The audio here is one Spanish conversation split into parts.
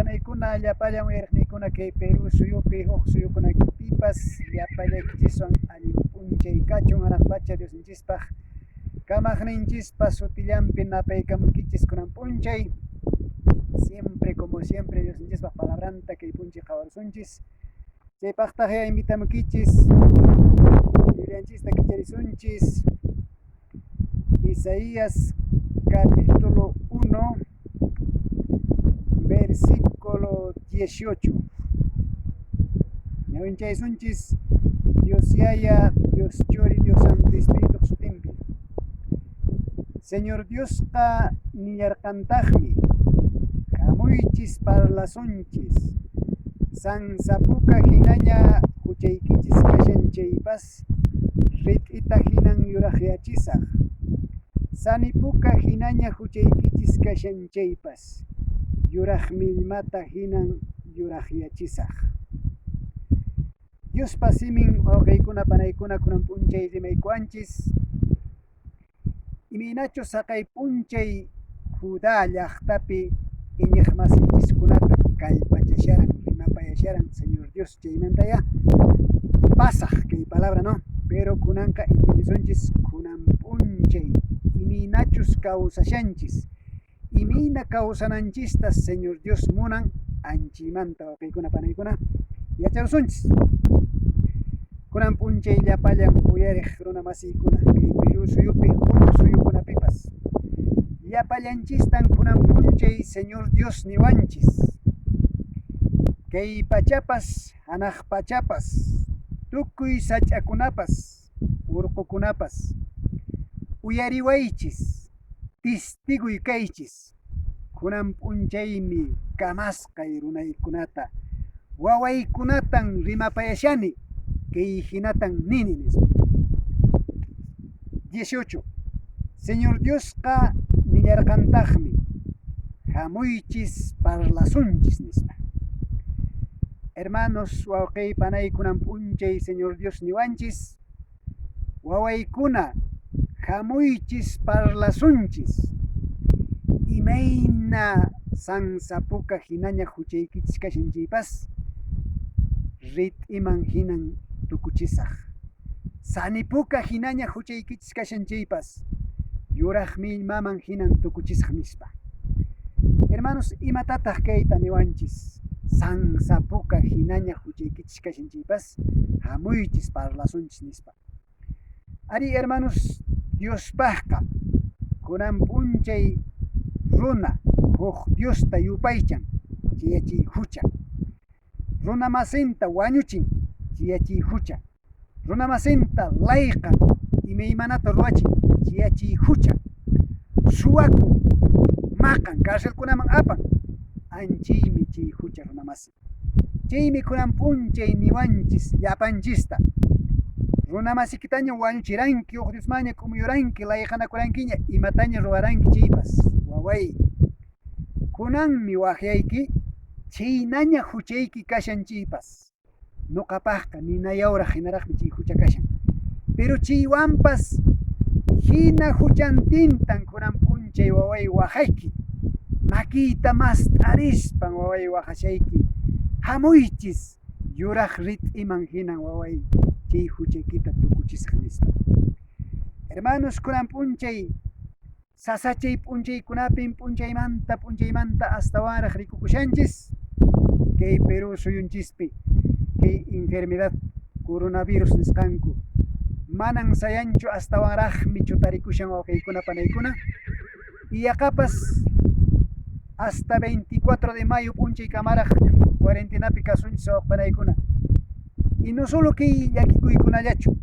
panaykuna llapallan uyariqniykuna kay Perú suyupi huk suyukunapipas llapallaykichiswan allin p'unchay kachun hanaq pacha Diosninchispaq kamaqninchikpa sutillanpi napaykamunkichis kunan p'unchay siempre como siempre Diosninchispaq palabranta kay p'unchay qhawarsunchis chaypaqtaq invitamunkichis Biblianchista kicharisunchis Isaías capítulo 1 versículo 18. Ñawinchaysunchis Dios Yaya, Dios Chori, Dios Santo Espíritu sutinpi. Señor Diosqa niyarqantaqmi hamuychis parlasunchis sansapuka hinaña huchaykichis kashanchaypas rit'ita hinan yuraqyachisaq sanipuka hinaña huchaykichis kashanchaypas yuraq millmata hinan yuraqyachisaq Diospa simin wawqiykuna panaykuna kunan p'unchay rimaykuanchis iminachu saqay p'unchay Judá llaqtapi iñiq masinchikkunata kallpachasharan rimapayasharan Señor Dios chaymantaya pasaq kay palabra no pero kunanqa intipisunchis kunan p'unchay iminachus kawsashanchis imina kawsananchista Señor Dios munan anchimanta wawqiykuna panaykuna yacharusunchis kunan p'unchay llapallan uyariq runa masiykuna kay Perú suyupi huk suyukunapipas llapallanchistan kunan p'unchay Señor Dios niwanchis kay pachapas hanaq pachapas tukuy sach'akunapas urqukunapas uyariwaychis testiguy kaychis kunan p'unchaymi kamasqay runaykunata wawaykunatan rimapayashani kay hinatan nini nispa 18 Señor Diosqa niyarqantaqmi hamuychis parlasunchis nispa hermanos wawqay panaykunan p'unchay Señor Dios niwanchis wawaykuna hamuychis parlasunchis imayna sansapuka hinaña huchaykichis kashanchaypas rit'iman hinan tukuchisaq sanipuka hinaña huchaykichis kashanchaypas yuraq millmaman hinan tukuchisaq nispa hermanos imatataq kayta niwanchis sansapuka hinaña huchaykichis kashanchaypas hamuychis parlasunchis nispa ari hermanos Diospaqqa kunan p'unchay runa huk Diosta yupaychan chiyachiy hucha runa masinta wañuchin chiyachiy hucha runa masinta layqan imaymanata ruwachin chiyachiy hucha suwaku maqan karselkunaman apan anchiymi chay hucha runa masi chaymi kunan p'unchay niwanchis llapanchista runa masikitaña wañuchiranki huk Diosmaña kumuyuranki layqanakurankiña imataña ruwaranki chaypas waway kunanmi waqyayki chaynaña huchayki kashanchaypas nuqapaqqa ninayawraq hinaraqmi chay hucha kashan pero chaywanpas hina huchantintan kunan p'unchay waway waqayki makiyta mas t'arispan waway waqashayki hamuychis yuraq rit'iman hinan waway chay huchaykita tukuchisaq nispa hermanos kunan p'unchay sasachay p'unchaykunapin p'unchaymanta hasta waraq rikukushanchis kay Perú suyunchispi kay enfermedad coronavirus nisqanku manan sayanchu hasta waraqmi chutarikushan wawqiykuna panaykuna iyaqapas hasta 24 de mayo p'unchay kamaraq cuarentenapi kasunchis wawqpanaykuna y no solo kay llakikuykunallachu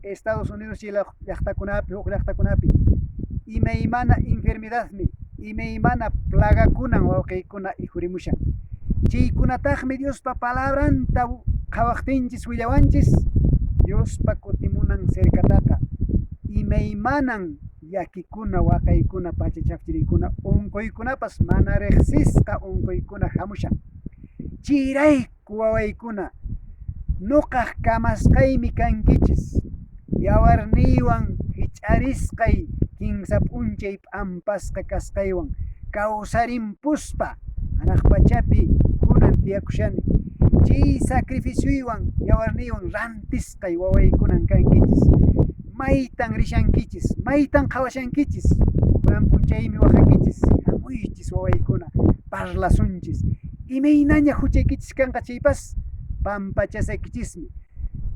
Estados Unidos chay llaqtakunapi huk llaqtakunapi imaymana enfermedadmi imaymana plagakunan wawqiykuna ijurimushan chaykunataqmi Diospa palabranta qhawaqtinchis willawanchis Diospa kutimunan cercataqa imaymanan llakikuna waqaykuna pachachapchiriykuna unquykunapas mana riqsisqa unquykuna hamushan chirayku wawaykuna nuqaq kamasqaymi kankichis yawarniywan hich'arisqay kimsa p'unchay p'ampasqa kasqaywan kawsarimpuspa Anak pachapi kunan tiyakushani. Chay sacrificiowan yawarniwan rantisqay wawaykunan kankichis. Maytan rishankichis, maytan qhawashankichis. Kunan punchaymi waqankichis. Hamuychis wawaykuna, parlasunchis. Imaynaña huchaykichis kanqa chaypas pampachasaykichismi.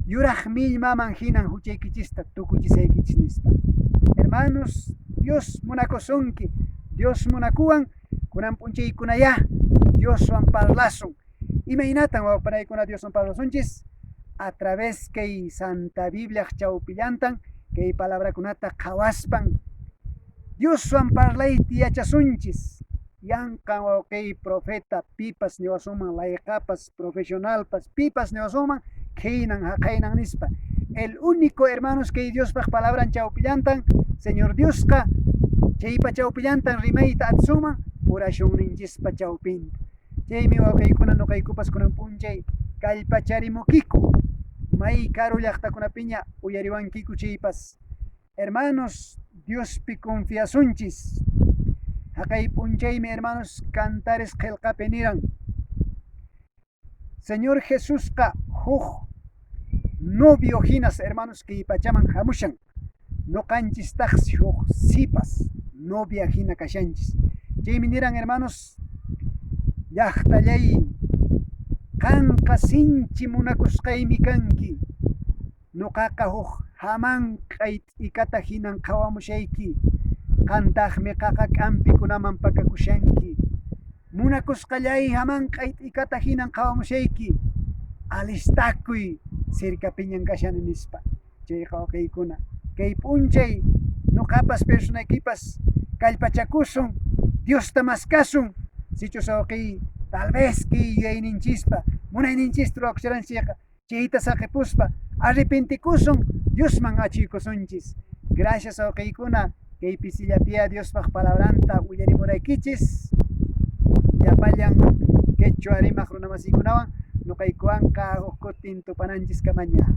Yuraq millmaman hinan huchaykichista tukuchisaykichis nispa. Hermanos, Dios munakusunki, Dios munakuwan kunan punchaykunaya Dioswan parlasun. Imaynatan wawaparaykuna Dioswan parlasunchis a través kay Santa Biblia chawpillantan kay palabrakunata qhawaspan Dioswan parlayti yachasunchis. Yanqa kay profeta pipas niwasuman layqapas profesionalpas pipas niwasuman kaynan haqaynan nispa. El único, hermanos, que Dios pa palabra chawpillantan Señor Dios ka chaypa chawpillantan rimayta atsuman urashun ninchispa chawpinta. Chaymi wawqiykuna nuqaykupas kunan punchay kallpacharimukiku may karu llaqtakunapiña uyariwankiku chaypas. Hermanos, Diospi confiasunchis. Haqay punchaymi, hermanos, cantares qillqapi niran Señor Jesús ka huk novio hinas, hermanos, que pachaman hamushan noqanchis taqsi huk sipas novia hina kashanchis. Chaymi niran, hermanos, llaqtallay qanqa sinchi munakusqaymi kanki, nuqaqa huk hamanqay t'ikata hinan qhawamushayki, qantaqmi qaqa k'ampikunaman pakakushanki, munakusqallay hamanqay t'ikata hinan qhawamushayki, alistakuy cercapiñan kashani nispa. Chayqa wawqiykuna kay p'unchay nuqapas personaykipas kallpachakusun, Diosta maskasun, sichus wawqiy tal vez ki yuyayninchispa munayninchista ruwakusharanchikqa chayta saqipuspa arrepentikusun Diosman achiykusunchis. Gracias wawqiykuna kay pisillapiya Diospaq palabranta willarimuraykichis. Yapallan quechua rimaq runamasiykunawan nuqaykuwanqa huk kutin tupananchis kamaña.